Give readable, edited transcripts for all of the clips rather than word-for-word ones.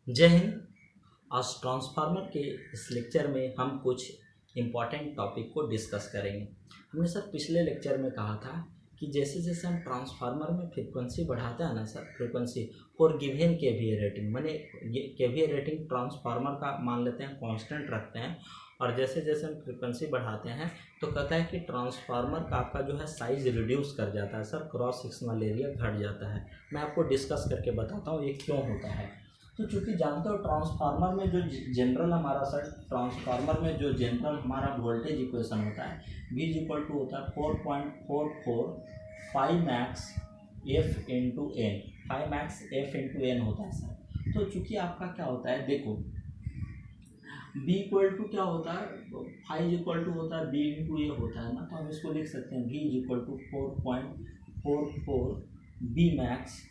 जय हिंद। आज ट्रांसफार्मर के इस लेक्चर में हम कुछ इम्पॉर्टेंट टॉपिक को डिस्कस करेंगे। हमने सर पिछले लेक्चर में कहा था कि जैसे जैसे हम ट्रांसफार्मर में फ्रीक्वेंसी बढ़ाते हैं ना sir, frequency for given KVA rating, माने केवीए रेटिंग ट्रांसफार्मर का मान लेते हैं कांस्टेंट रखते हैं, और जैसे जैसे हम फ्रीक्वेंसी बढ़ाते हैं तो कहता है कि ट्रांसफार्मर का आपका जो है साइज रिड्यूस कर जाता है सर, क्रॉस सेक्शनल एरिया घट जाता है। मैं आपको डिस्कस करके बताता हूँ ये क्यों होता है। तो चूंकि जानते हो ट्रांसफार्मर में जो जनरल हमारा सर, ट्रांसफार्मर में जो जनरल हमारा वोल्टेज इक्वेशन होता है V इक्वल टू होता है 4.44 five max F into N, five max F into N होता है सर। तो चूंकि आपका क्या होता है, देखो B इक्वल टू क्या होता है, फाइव इक्वल टू होता है B इंटू ए होता है ना, तो हम इसको लिख सकते हैं V equal to 4.44 B max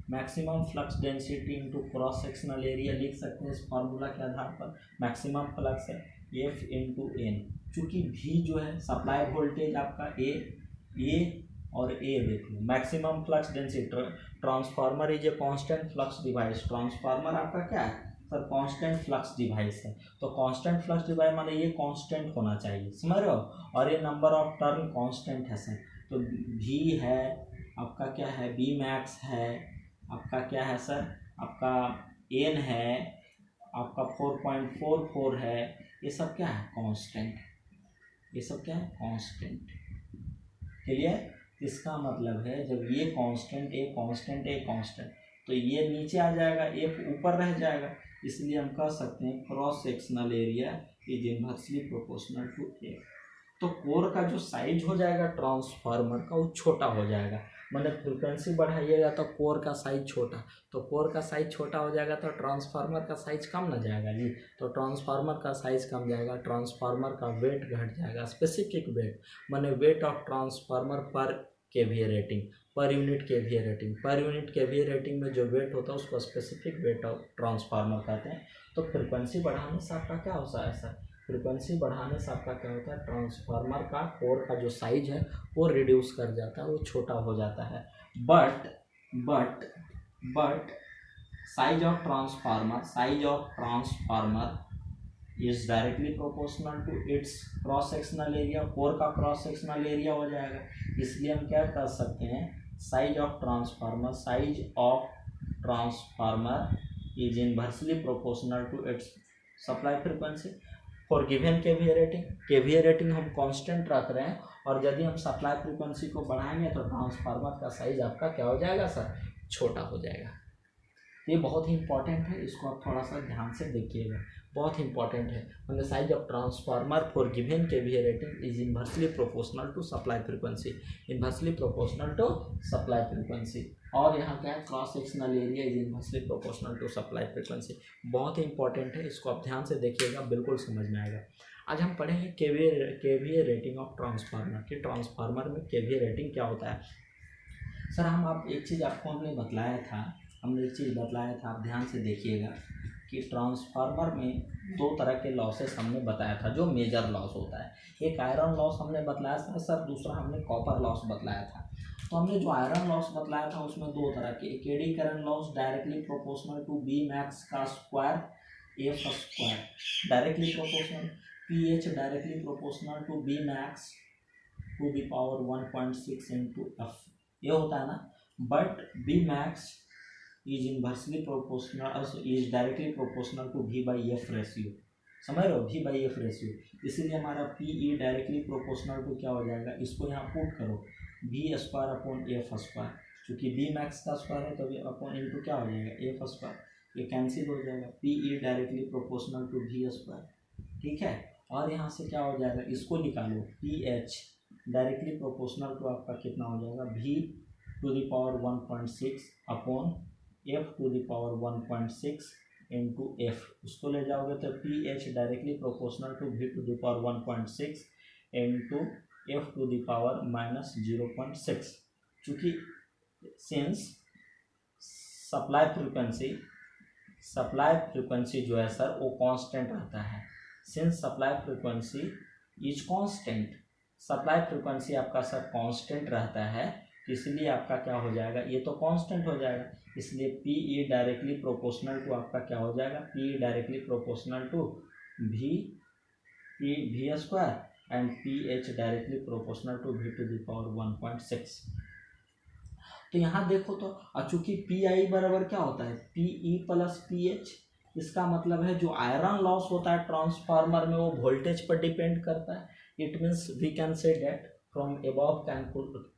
maximum flux density into cross sectional area लिख सकते हैं इस फार्मूला के आधार पर। मैक्सिमम फ्लक्स है एफ इंटू एन, चूँकि भी जो है सप्लाई वोल्टेज आपका ए और ए देख लो, maximum flux density, transformer is a constant flux device. Transformer आपका क्या है सर, कांस्टेंट फ्लक्स डिवाइस है। तो कांस्टेंट फ्लक्स डिवाइस माने ये कांस्टेंट होना चाहिए, समझ रहे हो, और ये नंबर ऑफ टर्न कांस्टेंट है सर। तो भी है आपका, क्या है, बी मैक्स है आपका, क्या है सर, आपका एन है आपका 4.44 है, ये सब क्या है कांस्टेंट, ये सब क्या है कांस्टेंट। क्लियर। इसका मतलब है जब ये constant a constant a constant, तो ये नीचे आ जाएगा, एफ ऊपर रह जाएगा, इसलिए हम कह सकते हैं cross sectional area is inversely proportional to A. तो कोर का जो साइज हो जाएगा ट्रांसफार्मर का वो छोटा हो जाएगा, मतलब फ्रिक्वेंसी बढ़ाइएगा तो कोर का साइज छोटा, तो कोर का साइज छोटा हो जाएगा तो ट्रांसफार्मर का साइज कम ना जाएगा जी। तो ट्रांसफार्मर का साइज कम जाएगा, ट्रांसफार्मर का वेट घट जाएगा, स्पेसिफिक वेट माने वेट ऑफ ट्रांसफार्मर पर KVA rating, per unit KVA rating, per unit KVA rating में जो वेट होता है उसको स्पेसिफिक वेट ऑफ ट्रांसफार्मर कहते हैं। तो फ्रिक्वेंसी बढ़ाने से आपका क्या होता है सर, फ्रिक्वेंसी बढ़ाने से आपका क्या होता है, ट्रांसफार्मर का कोर का जो साइज है वो रिड्यूस कर जाता है, वो छोटा हो जाता है। But but but size of transformer is directly proportional to its cross sectional area, core का क्रॉस सेक्शनल एरिया हो जाएगा। इसलिए हम क्या कर सकते हैं, size of transformer is inversely proportional to its supply frequency for given KVA rating हम कांस्टेंट रख रहे हैं, और यदि हम सप्लाई फ्रीक्वेंसी को बढ़ाएंगे तो ट्रांसफार्मर का साइज आपका क्या हो जाएगा सर, छोटा हो जाएगा। ये बहुत ही इंपॉर्टेंट है, इसको आप थोड़ा सा ध्यान से देखिएगा, बहुत ही इंपॉर्टेंट है। मतलब size of transformer for given KVA rating is inversely proportional to supply frequency, inversely proportional to supply frequency. और यहाँ क्या है, cross sectional area is inversely proportional to supply frequency. बहुत ही इंपॉर्टेंट है, इसको आप ध्यान से देखिएगा, बिल्कुल समझ में आएगा। आज हम पढ़ेंगे केवीए रेटिंग ऑफ ट्रांसफार्मर कि ट्रांसफार्मर में केवीए रेटिंग क्या होता है। सर आप एक चीज़ आपको हमने बताया था, आप ध्यान से देखिएगा कि ट्रांसफार्मर में दो तरह के लॉसेस हमने बताया था जो मेजर लॉस होता है। एक आयरन लॉस हमने बतलाया था सर, दूसरा हमने कॉपर लॉस बतलाया था। तो हमने जो आयरन लॉस बतलाया था उसमें दो तरह के, एक eddy current loss directly proportional to B max का square F square, directly proportional, P H directly proportional to B max to the power 1.6 into F, ये होता है ना। But B max is inversely proportional, is directly proportional to V by F ratio, समझ रहे हो, V by F ratio. इसीलिए हमारा PE directly proportional to क्या हो जाएगा, इसको यहाँ पुट करो, V square upon F square, चूँकि B मैक्स का स्क्वायर है तो अपॉन इंटू क्या हो जाएगा एफ स्क्वायर, ये कैंसिल हो जाएगा, PE directly proportional to V square, ठीक है। और यहाँ से क्या हो जाएगा, इसको निकालो, PH डायरेक्टली प्रोपोर्शनल टू आपका कितना हो जाएगा, V to the power 1.6 upon F to the power 1.6 into F, उसको ले जाओगे तो PH directly proportional to V to the power 1.6 into F to the power minus 0.6। चूँकि सिंस सप्लाई फ्रीक्वेंसी जो है सर वो कांस्टेंट रहता है, since supply frequency is constant, supply frequency आपका सर कांस्टेंट रहता है, तो इसलिए आपका क्या हो जाएगा, ये तो कांस्टेंट हो जाएगा, इसलिए P E directly proportional to आपका क्या हो जाएगा, P directly proportional to V V square and P H directly proportional to V to the power 1.6। तो यहाँ देखो तो चूंकि पी आई बराबर क्या होता है, P E plus P H, इसका मतलब है जो आयरन लॉस होता है ट्रांसफार्मर में वो वोल्टेज पर डिपेंड करता है। It means we can say that from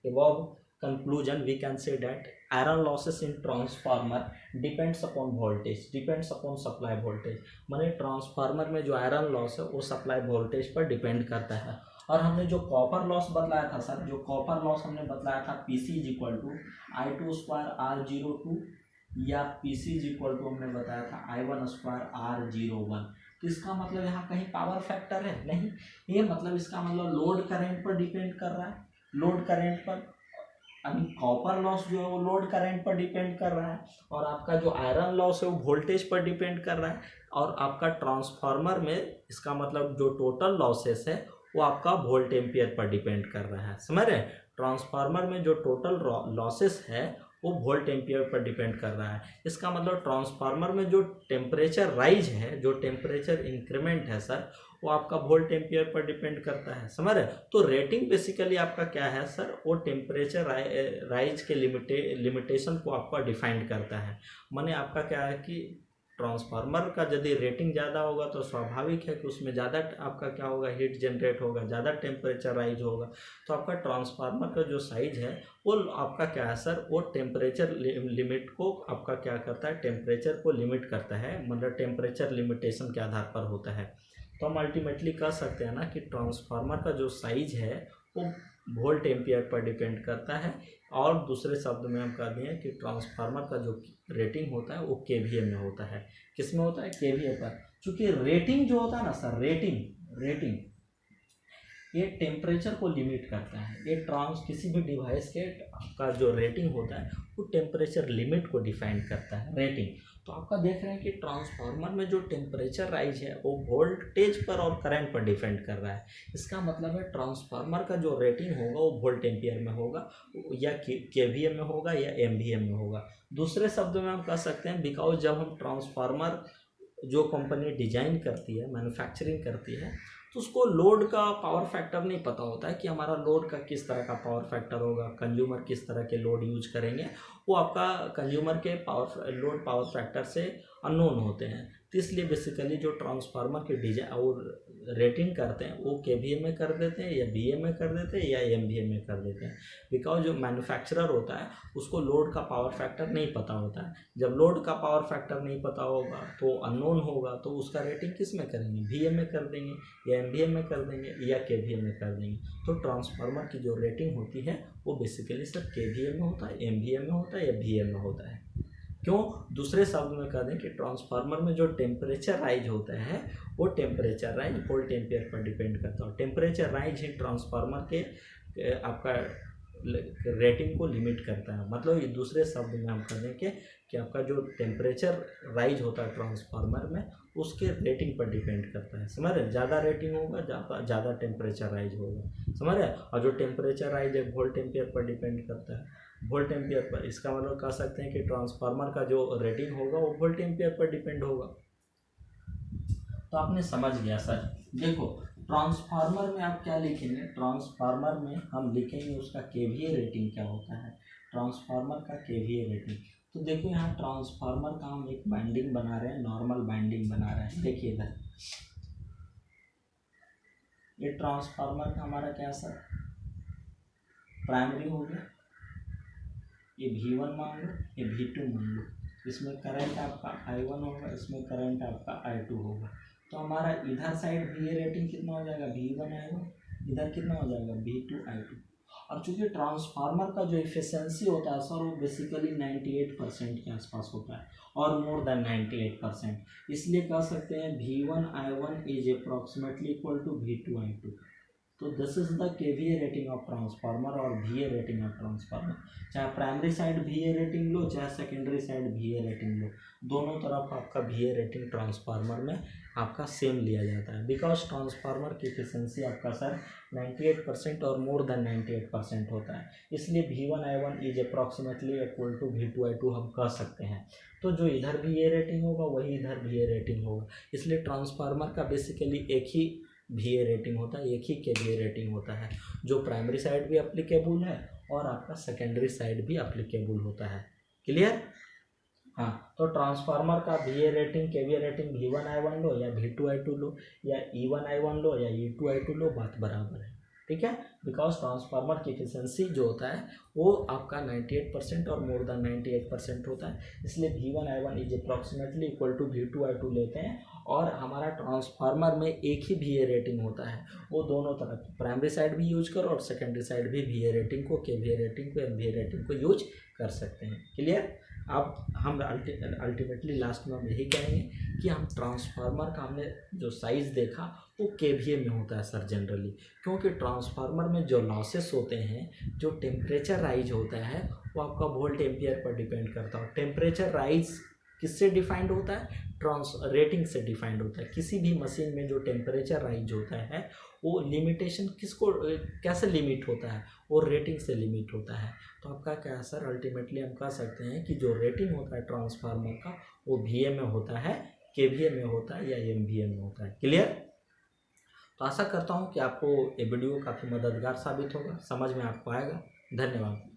above conclusion we can say that iron losses in transformer depends upon voltage, depends upon supply voltage। माने ट्रांसफार्मर में जो आयरन लॉस है वो सप्लाई वोल्टेज पर depend करता है। और हमने जो कॉपर लॉस बतलाया था सर, जो कॉपर लॉस हमने बतलाया था P C is equal to I two square R zero two, या P C is equal to हमने बताया था I one square R zero one. तो इसका मतलब यहाँ कहीं पावर फैक्टर है नहीं, ये मतलब इसका मतलब लोड करंट पर डिपेंड कर रहा है, लोड करंट पर। अभी कॉपर लॉस जो है वो लोड करंट पर डिपेंड कर रहा है, और आपका जो आयरन लॉस है वो वोल्टेज पर डिपेंड कर रहा है। और आपका ट्रांसफार्मर में इसका मतलब जो टोटल लॉसेस है वो आपका वोल्ट एम्पियर पर डिपेंड कर रहा है, समझ रहे हैं। ट्रांसफार्मर में जो टोटल लॉसेस है वो वोल्ट एम्पियर पर डिपेंड कर रहा है। इसका मतलब ट्रांसफार्मर में जो टेम्परेचर राइज है, जो टेम्परेचर इंक्रीमेंट है सर, वो आपका वोल्ट एम्पियर पर डिपेंड करता है, समझ रहे। तो रेटिंग बेसिकली आपका क्या है सर, वो टेम्परेचर राइज के लिमिटेशन को आपका डिफाइंड करता है। माने आपका क्या है कि ट्रांसफार्मर का यदि रेटिंग ज़्यादा होगा तो स्वाभाविक है कि उसमें ज़्यादा आपका क्या होगा, हीट जनरेट होगा, ज़्यादा टेम्परेचर राइज होगा। तो आपका ट्रांसफार्मर का जो साइज है वो आपका क्या है सर, वो टेम्परेचर लिमिट को आपका क्या करता है, टेम्परेचर को लिमिट करता है, मतलब टेम्परेचर लिमिटेशन के आधार पर होता है। तो हम अल्टीमेटली कह सकते हैं ना कि ट्रांसफार्मर का जो साइज है वो वोल्ट एम्पियर पर डिपेंड करता है। और दूसरे शब्द में हम कह दें कि ट्रांसफार्मर का जो रेटिंग होता है वो केवीए में होता है। किस में होता है, केवीए पर। क्योंकि रेटिंग जो होता है ना सर, रेटिंग ये टेम्परेचर को लिमिट करता है। ये किसी भी डिवाइस के का जो रेटिंग होता है वो टेम्परेचर लिमिट को डिफाइन करता है, रेटिंग। तो आपका देख रहे हैं कि ट्रांसफार्मर में जो टेम्परेचर राइज है वो वोल्टेज पर और करंट पर डिपेंड कर रहा है। इसका मतलब है ट्रांसफार्मर का जो रेटिंग होगा वो वोल्ट एम्पियर में होगा, या केवीए में होगा, या एमवीए में होगा। दूसरे शब्दों में हम कह सकते हैं बिकॉज जब हम ट्रांसफार्मर जो कंपनी डिजाइन करती है, मैन्युफैक्चरिंग करती है, तो उसको लोड का पावर फैक्टर नहीं पता होता है कि हमारा लोड का किस तरह का पावर फैक्टर होगा, कंज्यूमर किस तरह के लोड यूज करेंगे, वो आपका कंज्यूमर के लोड पावर फैक्टर से अननोन होते हैं। तो इसलिए बेसिकली जो ट्रांसफार्मर के डिजाइन और रेटिंग करते हैं वो केवीए में कर देते हैं, या बीए में कर देते हैं, या एमवीए में कर देते हैं। बिकॉज जो मैन्युफैक्चरर होता है उसको लोड का पावर फैक्टर नहीं पता होता है। जब लोड का पावर फैक्टर नहीं पता होगा तो अननोन होगा, तो उसका रेटिंग किस में करेंगे, बीए में कर देंगे, या एमवीए में कर देंगे, या केवीए में कर देंगे। तो ट्रांसफार्मर की जो रेटिंग होती है वो बेसिकली सब केवीए में होता है, एमवीए में होता है, या बीए में होता है। क्यों, दूसरे शब्द में कह दें कि ट्रांसफार्मर में जो टेम्परेचर राइज होता है वो temperature rise volt ampere per depend करता है। टेम्परेचर राइज ही ट्रांसफार्मर के आपका रेटिंग को लिमिट करता है। मतलब ये दूसरे शब्द में हम कह दें कि आपका जो टेम्परेचर राइज होता है ट्रांसफार्मर में उसके रेटिंग पर डिपेंड करता है, समझ रहे। ज़्यादा रेटिंग होगा ज़्यादा टेम्परेचर राइज होगा, समझ रहे। और जो टेम्परेचर राइज है वोल्ट एम्पियर पर डिपेंड करता है, वोल्ट एम्पियर पर। इसका मतलब कह सकते हैं कि ट्रांसफार्मर का जो रेटिंग होगा वो वोल्ट एम्पियर पर डिपेंड होगा। तो आपने समझ गया सर। देखो ट्रांसफार्मर में आप क्या लिखेंगे, ट्रांसफार्मर में हम लिखेंगे उसका केवीए रेटिंग क्या होता है, ट्रांसफार्मर का केवीए रेटिंग। तो देखो यहाँ ट्रांसफार्मर का हम एक बाइंडिंग बना रहे हैं, नॉर्मल बाइंडिंग बना रहे हैं। देखिए इधर ये ट्रांसफार्मर का हमारा क्या सर, प्राइमरी हो गया, ये V1 मान लो, ये V2 मान लो। इसमें करंट आपका I1 होगा, इसमें करंट आपका I2 होगा। तो हमारा इधर साइड VA रेटिंग कितना हो जाएगा, V1 I1, इधर कितना हो जाएगा V2 I2। और चूंकि ट्रांसफार्मर का जो एफिशिएंसी होता है सर वो बेसिकली 98% के आसपास होता है, और मोर देन 98%। इसलिए कह सकते हैं V1 I1 is approximately equal to V2 I2। तो this is the KVA rating of transformer और वीए रेटिंग ऑफ ट्रांसफार्मर। चाहे प्राइमरी साइड वीए रेटिंग लो, चाहे सेकेंडरी साइड वीए रेटिंग लो, दोनों तरफ आपका वीए रेटिंग ट्रांसफार्मर में आपका सेम लिया जाता है। बिकॉज ट्रांसफार्मर की एफिशिएंसी आपका सर 98% और मोर देन 98% होता है, इसलिए V1I1 is approximately equal to V2I2 हम कह सकते हैं। तो जो इधर भी ये रेटिंग होगा वही इधर भी ये रेटिंग होगा, इसलिए ट्रांसफार्मर का बेसिकली एक ही VA रेटिंग होता है, एक ही KVA रेटिंग होता है, जो प्राइमरी साइड भी अप्लीकेबल है और आपका सेकेंडरी साइड भी अप्लीकेबल होता है। क्लियर? हाँ, तो ट्रांसफार्मर का VA rating KVA rating V1I1 लो या V2I2 लो या E1I1 लो या E2I2 लो, बात बराबर है। ठीक है, बिकॉज ट्रांसफार्मर की एफिशिएंसी जो होता है वो आपका 98% और मोर देन 98% होता है, इसलिए V1I1 is approximately equal to V2I2 लेते हैं। और हमारा ट्रांसफार्मर में एक ही VA रेटिंग होता है, वो दोनों तरफ प्राइमरी साइड भी यूज करो और सेकेंडरी साइड भी VA रेटिंग को, KVA रेटिंग को, MVA रेटिंग को यूज कर सकते हैं। क्लियर? अब हम अल्टीमेटली लास्ट में हम यही कहेंगे कि हम ट्रांसफार्मर का हमने जो साइज़ देखा वो KVA में होता है सर जनरली, क्योंकि ट्रांसफार्मर में जो लॉसेस होते हैं, जो टेम्परेचर राइज होता है वो आपका वोल्ट एम्पियर पर डिपेंड करता है। टेम्परेचर राइज किससे डिफाइंड होता है? रेटिंग से डिफाइंड होता है। किसी भी मशीन में जो टेम्परेचर राइज होता है वो लिमिटेशन किसको कैसे लिमिट होता है? वो रेटिंग से लिमिट होता है। तो आपका क्या है सर, अल्टीमेटली हम कह सकते हैं कि जो रेटिंग होता है ट्रांसफार्मर का वो VA में होता है, KVA में होता है या MVA में होता है। क्लियर? तो आशा करता हूँ कि आपको ये वीडियो काफ़ी मददगार साबित होगा, समझ में आपको आएगा। धन्यवाद।